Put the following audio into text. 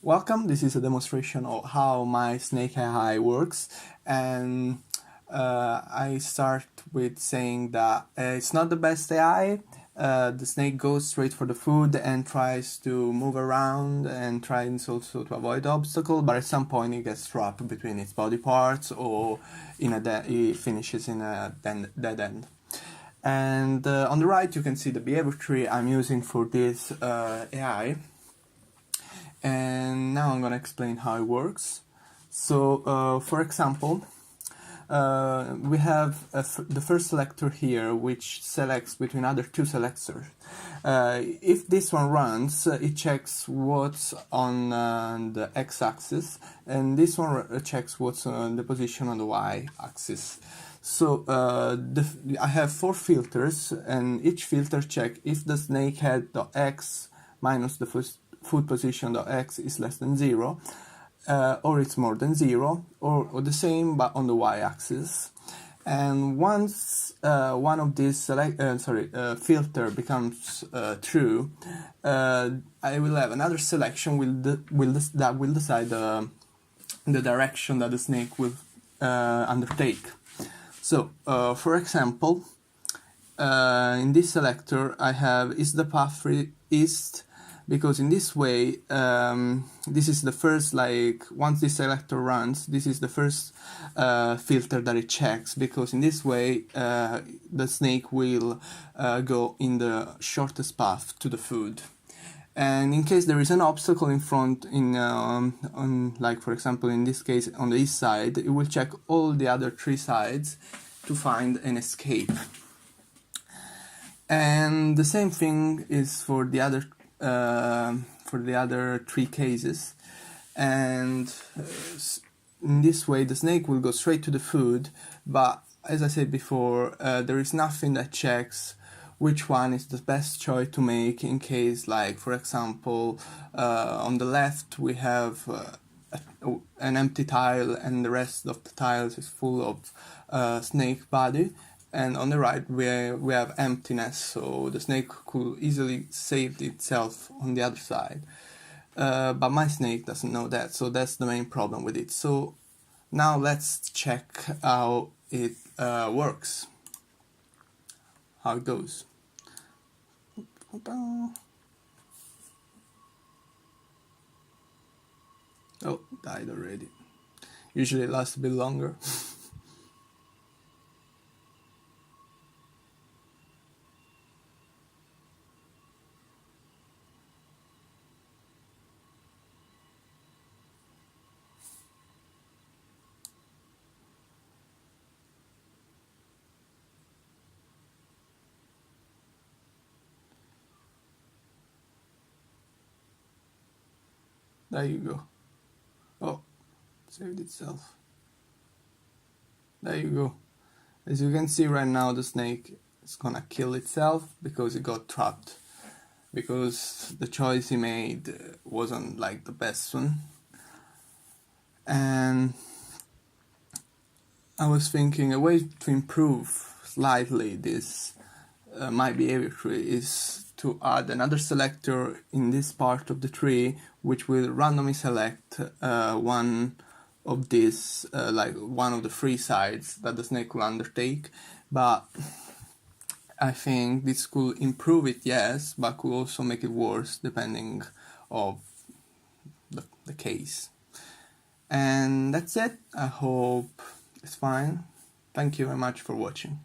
Welcome, this is a demonstration of how my SnakeAI works, and I start with saying that it's not the best AI. The snake goes straight for the food and tries to move around and tries also to avoid obstacles, but at some point it gets trapped between its body parts or it finishes in a dead end. And on the right you can see the behavior tree I'm using for this AI. And now I'm going to explain how it works. So, for example, we have the first selector here, which selects between other two selectors. If this one runs, it checks what's on the x-axis, and this one checks what's on the position on the y-axis. So I have 4 filters, and each filter checks if the snake head x minus the food position x is less than 0, or it's more than 0, or the same but on the y-axis. And once one of these filter becomes true, I will have another selection that will decide the direction that the snake will undertake. So, for example, in this selector I have is the path east, because in this way, this is the first, once this selector runs, this is the first filter that it checks, because in this way the snake will go in the shortest path to the food. And in case there is an obstacle in front, for example in this case on the east side, it will check all the other 3 sides to find an escape. And the same thing is for the other 3 cases, and in this way the snake will go straight to the food, but as I said before, there is nothing that checks which one is the best choice to make in case, for example, on the left we have an empty tile and the rest of the tiles is full of snake body, and on the right we have emptiness, so the snake could easily save itself on the other side. But my snake doesn't know that, so that's the main problem with it. So now let's check how it works, how it goes. Oh, died already. Usually it lasts a bit longer. There you go. Oh, saved itself. There you go. As you can see right now, the snake is gonna kill itself because it got trapped. Because the choice he made wasn't the best one. And I was thinking a way to improve slightly this my behavior tree is to add another selector in this part of the tree, which will randomly select one of these, one of the 3 sides that the snake will undertake. But I think this could improve it, yes, but could also make it worse depending on the case. And that's it. I hope it's fine. Thank you very much for watching.